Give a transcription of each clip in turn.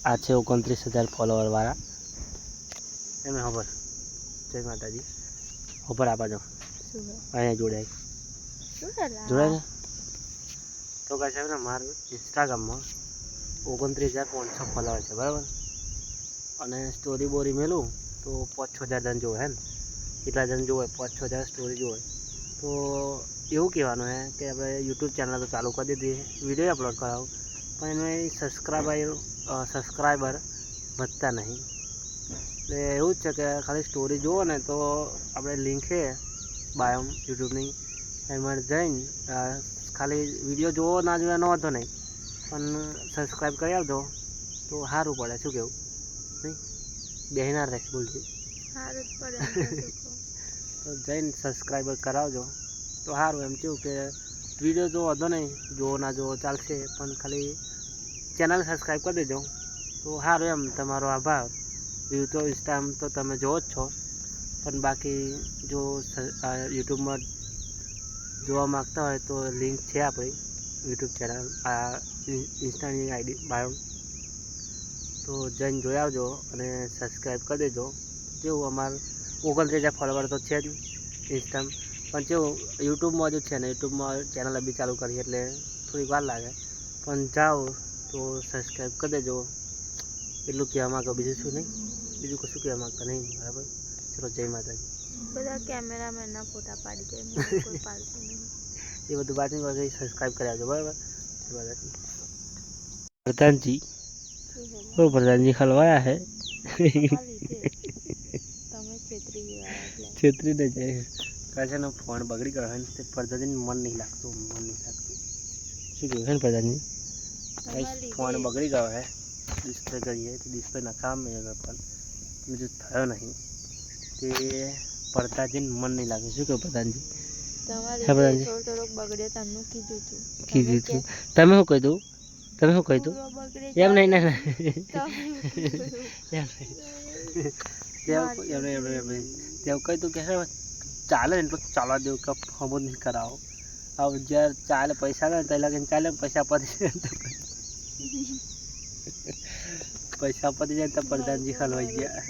આ છે 29,000 ફોલોવર વાળા એમને ખબર. જય માતાજી. ખબર આપા જો અહીંયા જોડાય જોડાય. તો કહે છે ને મારું ઇન્સ્ટાગ્રામમાં 29,500 ફોલોવર છે બરાબર. અને સ્ટોરી બોરી મેલું તો 5-6 હજાર જણ જોવે હે ને. કેટલા જણ જોવે 5-6 હજાર સ્ટોરી જોવે. તો એવું કહેવાનું હે કે આપણે યુટ્યુબ ચેનલ તો ચાલુ કરી દીધી, વિડીયો અપલોડ કરાવું, પણ એનું સબસ્ક્રાઈબર વધતા નહીં. એટલે એવું જ છે કે ખાલી સ્ટોરી જુઓ ને તો આપણે લિંક છે બાયોમ યુટ્યુબની, એમાં જઈને ખાલી વિડીયો જોવો ના જોવો એનો વાંધો નહીં, પણ સબસ્ક્રાઈબ કરી આવજો તો સારું પડે. શું કેવું નહીં બેહનાર રહેશે બોલશે સારું જ પડે. તો જઈને સબસ્ક્રાઈબર કરાવજો તો સારું. એમ કેવું કે વિડીયો જો વાંધો નહીં, જોવો ના જોવો ચાલશે, પણ ખાલી ચેનલ સબસ્ક્રાઈબ કરી દેજો તો સારું. એમ તમારો આભાર. વ્યૂ તો ઇન્સ્ટાગ્રામ તો તમે જોવો જ છો, પણ બાકી જો યુટ્યુબમાં જોવા માગતા હોય તો લિંક છે આપણી યુટ્યુબ ચેનલ, આ ઇન્સ્ટાની આઈડી બાયો, તો જઈને જોઈ આવજો અને સબસ્ક્રાઈબ કરી દેજો. જેવું અમારું 29,000 ફોલોવર તો છે જ ઇન્સ્ટામ, પણ જેવું યુટ્યુબમાં જ છે ને, યુટ્યુબમાં ચેનલ બી ચાલુ કરી એટલે થોડીક વાર લાગે, પણ જાઓ તો સબસ્ક્રાઈબ કરી દેજો. એટલું કહેવા માગો, બીજું શું નહીં, બીજું કશું કહેવા માગતા નહીં. બરાબર. ચલો જય માતાજી. બધા કેમેરામેનના ફોટા પાડી દે, કોઈ પાડતું નહીં. એ બધું બાજુ સબસ્ક્રાઈબ કરી આવજો બરાબર. પ્રધાનજી ઓ પ્રધાનજી હલવાયા હે છેતરીને જાય. કહે ને ફોન બગડી ગયો હોય ને તે પ્રધાનજીને મન નહીં લાગતું. શું કહ્યું છે ને પ્રધાનજી, ફોન બગડી ગયો હે, ડિસ્પ્લે કરીએ તો ડિસ્પ્લે નકામ પણ બીજું થયો નહીં તે પ્રધાનજીને મન નહીં લાગે. શું કહ્યું પ્રધાનજી? કીધું તું તમે શું કહી દઉં? તમે શું કહી દઉં? એમ નહીં ના તેવું કહી દઉં કે ચાલે ને એટલું ચાલવા દેવું કે હમું નહીં કરાવો. હવે જ્યારે ચાલે પૈસા લે ત્યાં લાગે ચાલે પૈસા પતી જાય પૈસા પતી જાય તો પ્રધાનજી હલવાઈ ગયા.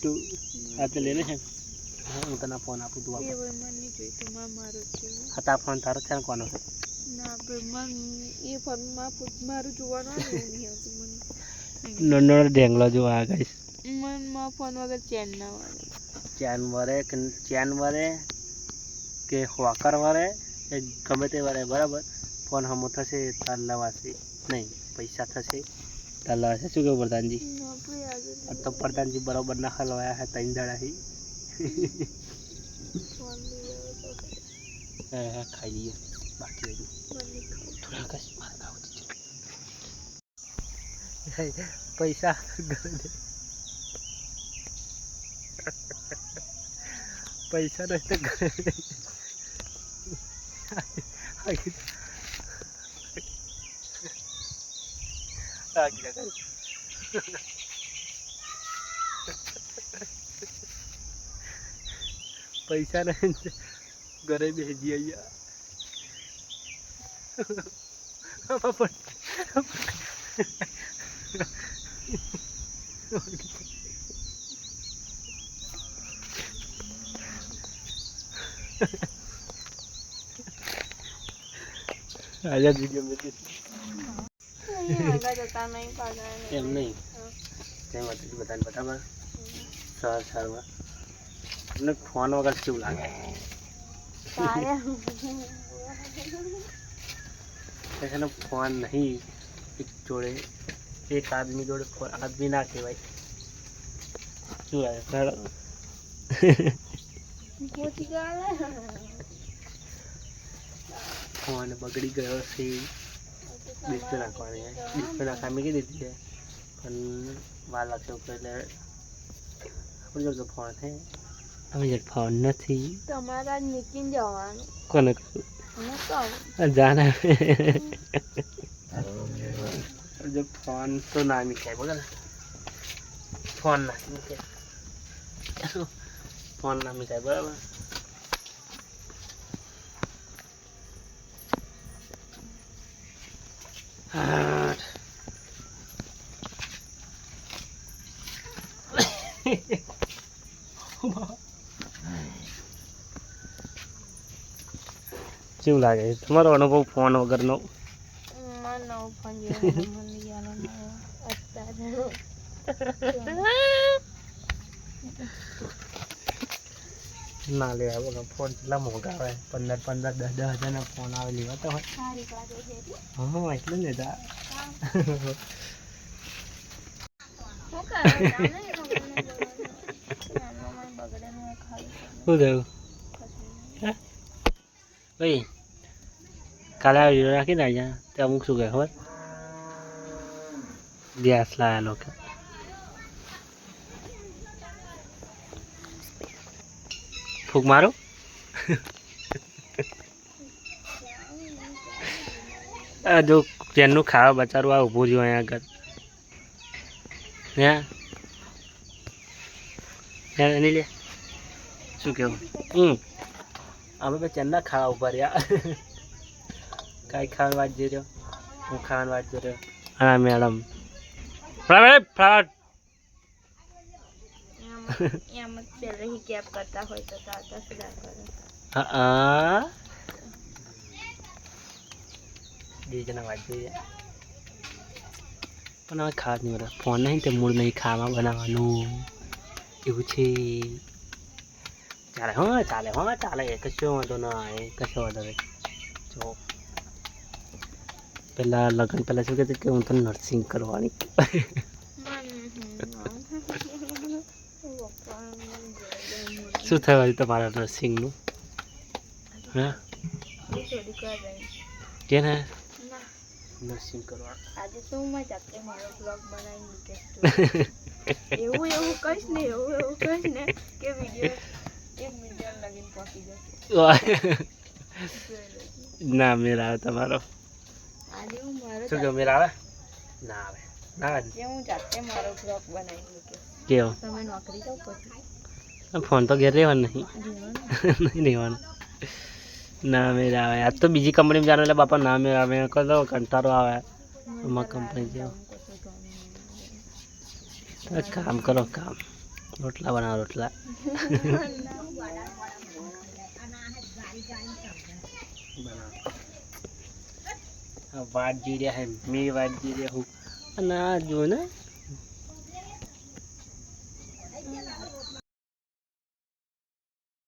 તું આ તો લે લે છે. હું તને ફોન આપું તું હતા. ફોન તારો છે ને કોનો છે? નોનો ઢેંગલો જો આ ગાઈસ. ફોન વગર ચેન વરે કે હોકર વરે કે ગમે તે વરે બરાબર. ફોન હમો થશે તાર લવાશે નહીં, પૈસા થશે તાર લવાશે. શું કેવું પ્રધાનજી? તો પ્રધાનજી બરાબર ના હલવાયા હે 3 દાડાથી. હા ખાઈ લઈએ બાકી હજુ થોડા કશ માર ખાવું પૈસા પૈસા નહીં તો પૈસા નહીં ઘરે ભેજી અહીંયા આજા વિડીયો મેં એમ નહીં તેમ બધાને બરાબર સારવાર તમને ફોન વગર કેવું લાગે? ફોન નહીં એક જોડે, એક આદમી જોડે ફોન આદમી ના કહેવાય. શું આવે ફોન બગડી ગયો છે, ડિસ્પ્લે નાખવાની છે. ડિસ્પ્લે નાખવા મૂકી દીધી છે પણ વાર લાગશે એટલે આપણે જો ફોન છે અમે જે ફોન નથી તમારા નીકળી જવાનું. કોને જાને જો ફોન તો ના મીકાય બોલે ને, ફોન ના મીકાય, ફોન ના મીકાય બરાબર. કેવું લાગે તમારો અનુભવ ફોન વગરનો? ના લે બોલો ફોન કેટલા મોંઘા આવે 15,000-10,000 ફોન આવે લેવા તો હોય. હા એટલે ને તા શું થયું ભાઈ? કાલે આ વિડીયો રાખી દે અહીંયા તે અમુક શું કહે ખબર? ગેસ લાયા લોકો ફૂક મારો. જો જેનું ખાવા બચારું આ ઊભું રહ્યું અહીંયા આગળ એની લે શું કેવું? અમે તો ચેનના ખાવા ઉભા રહ્યા. કાંઈ ખાવાની વાત જઈ રહ્યો, હું ખાવાની વાત જઈ રહ્યો. હા મેડમ ફ્લાવર હા બીજાના વાત જોઈએ પણ હવે ખાવા નહીં બધા ફોન નહીં તે મૂળ નહીં ખાવા બનાવવાનું એવું છે. ચાલે હા ચાલે હા ચાલે કશો વાંધો ના કશો વાંધો નહીં. જો પેલા લગ્ન પહેલાં શું કહેતી કે હું તો નર્સિંગ કરવાની. શું થયું તમારા નર્સિંગનું? હા કે ને નર્સિંગ કરવા આજે તો હું જાતે મારો બ્લોગ બનાવી મૂકીશ. એવું કહીશ ને કે વિડિયો 1 મિલિયન લગીન પહોંચી જશે. ના મેળ આવે તમારો. આજે હું મારો શું કે મેળ આવે? ના આવે ના આવે. હું જાતે મારો બ્લોગ બનાવી મૂકીશ. કેવો? તમે નોકરી જાઓ પછી ફોન તો ઘેર રહેવાનું નહીં રહેવાનું. ના મેળ આવે. આજ તો બીજી કંપનીમાં જવાનું એટલે બાપા ના મેળ આવે. કહો કંટાળો આવે આમાં કંપની જેવો. કામ કરો કામ. રોટલા બનાવો રોટલા. વાટ જોઈ રહ્યા હે મેં વાટ જોઈ રહ્યા હું અને આ જો ને